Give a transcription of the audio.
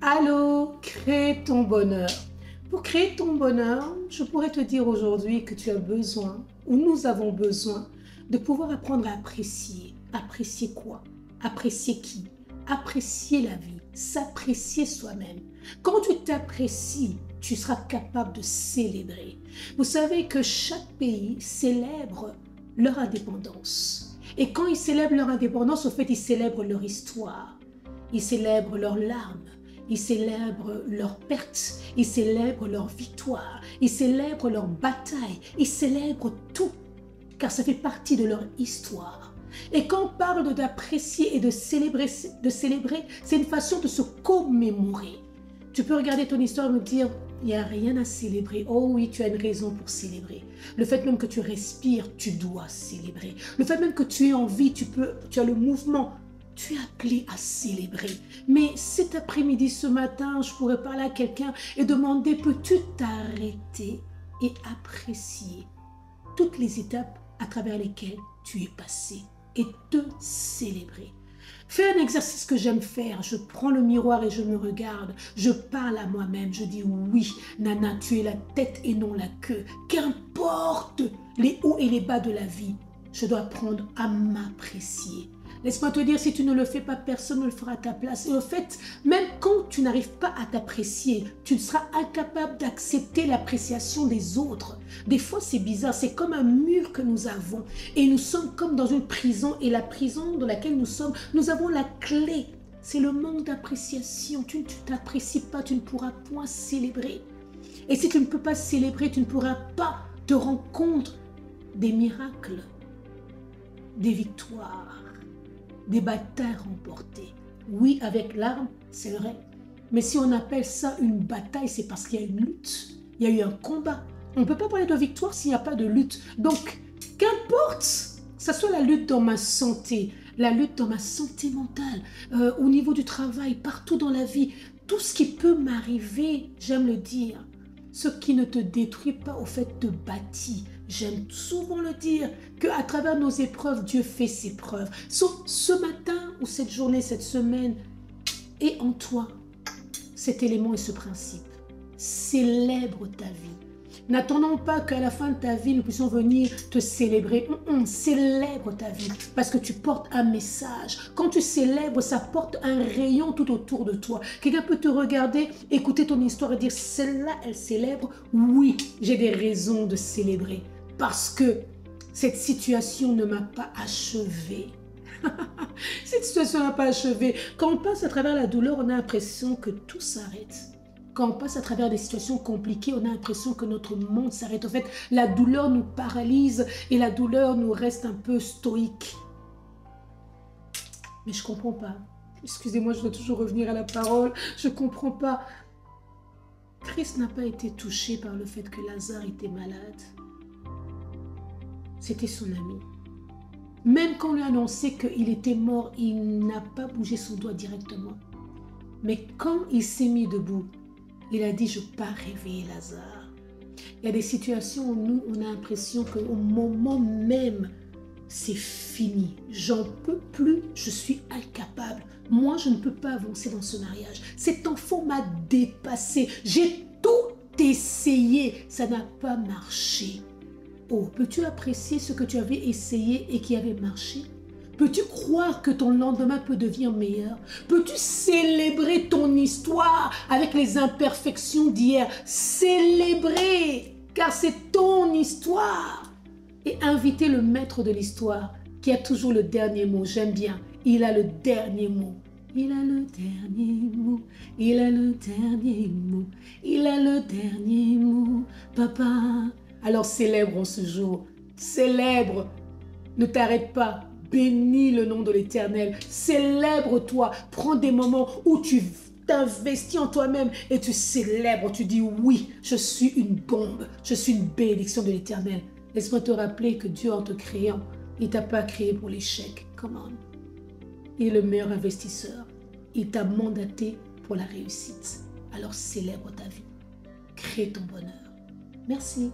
Allô, crée ton bonheur. Pour créer ton bonheur, je pourrais te dire aujourd'hui que tu as besoin, ou nous avons besoin, de pouvoir apprendre à apprécier. Apprécier quoi? Apprécier qui? Apprécier la vie, s'apprécier soi-même. Quand tu t'apprécies, tu seras capable de célébrer. Vous savez que chaque pays célèbre leur indépendance. Et quand ils célèbrent leur indépendance, au fait, ils célèbrent leur histoire. Ils célèbrent leurs larmes. Ils célèbrent leurs pertes, ils célèbrent leurs victoires, ils célèbrent leurs batailles, ils célèbrent tout, car ça fait partie de leur histoire. Et quand on parle d'apprécier et de célébrer, c'est une façon de se commémorer. Tu peux regarder ton histoire et me dire, il n'y a rien à célébrer. Oh oui, tu as une raison pour célébrer. Le fait même que tu respires, tu dois célébrer. Le fait même que tu es en vie, tu as le mouvement. Tu es appelé à célébrer. Mais cet après-midi, ce matin, je pourrais parler à quelqu'un et demander, peux-tu t'arrêter et apprécier toutes les étapes à travers lesquelles tu es passé et te célébrer. Fais un exercice que j'aime faire. Je prends le miroir et je me regarde. Je parle à moi-même. Je dis oui, Nana, tu es la tête et non la queue. Qu'importe les hauts et les bas de la vie, je dois apprendre à m'apprécier. Laisse-moi te dire, si tu ne le fais pas, personne ne le fera à ta place. Et au fait, même quand tu n'arrives pas à t'apprécier, tu seras incapable d'accepter l'appréciation des autres. Des fois, c'est bizarre, c'est comme un mur que nous avons. Et nous sommes comme dans une prison. Et la prison dans laquelle nous sommes, nous avons la clé. C'est le manque d'appréciation. Tu ne t'apprécies pas, tu ne pourras point célébrer. Et si tu ne peux pas célébrer, tu ne pourras pas te rendre compte des miracles, des victoires, des batailles remportées. Oui, avec l'arme, c'est vrai. Mais si on appelle ça une bataille, c'est parce qu'il y a une lutte. Il y a eu un combat. On ne peut pas parler de victoire s'il n'y a pas de lutte. Donc, qu'importe, que ce soit la lutte dans ma santé, la lutte dans ma santé mentale, au niveau du travail, partout dans la vie, tout ce qui peut m'arriver, j'aime le dire, ce qui ne te détruit pas, au fait, te bâtit. J'aime souvent le dire, qu'à travers nos épreuves, Dieu fait ses preuves. Ce matin ou cette journée, cette semaine, et en toi, cet élément et ce principe. Célèbre ta vie. N'attendons pas qu'à la fin de ta vie, nous puissions venir te célébrer. Célèbre ta vie parce que tu portes un message. Quand tu célèbres, ça porte un rayon tout autour de toi. Quelqu'un peut te regarder, écouter ton histoire et dire, celle-là, elle célèbre. Oui, j'ai des raisons de célébrer parce que cette situation ne m'a pas achevé. Cette situation n'a pas achevé. Quand on passe à travers la douleur, on a l'impression que tout s'arrête. Quand on passe à travers des situations compliquées, on a l'impression que notre monde s'arrête. En fait, la douleur nous paralyse et la douleur nous reste un peu stoïque. Mais je ne comprends pas. Excusez-moi, je dois toujours revenir à la parole. Je ne comprends pas. Christ n'a pas été touché par le fait que Lazare était malade. C'était son ami. Même quand on lui a annoncé qu'il était mort, il n'a pas bougé son doigt directement. Mais quand il s'est mis debout, il a dit, je pars réveiller Lazare. Il y a des situations où nous, on a l'impression qu'au moment même, c'est fini. J'en peux plus, je suis incapable. Moi, je ne peux pas avancer dans ce mariage. Cet enfant m'a dépassé. J'ai tout essayé. Ça n'a pas marché. Oh, peux-tu apprécier ce que tu avais essayé et qui avait marché? Peux-tu croire que ton lendemain peut devenir meilleur? Peux-tu célébrer ton histoire avec les imperfections d'hier? Célébrer, car c'est ton histoire. Et inviter le maître de l'histoire qui a toujours le dernier mot. J'aime bien, il a le dernier mot. Il a le dernier mot, il a le dernier mot, il a le dernier mot, papa. Alors célèbre ce jour, célèbre, ne t'arrête pas. Bénis le nom de l'Éternel. Célèbre-toi. Prends des moments où tu t'investis en toi-même et tu célèbres. Tu dis oui, je suis une bombe. Je suis une bénédiction de l'Éternel. Laisse-moi te rappeler que Dieu, en te créant, il ne t'a pas créé pour l'échec. Come on. Il est le meilleur investisseur. Il t'a mandaté pour la réussite. Alors célèbre ta vie. Crée ton bonheur. Merci.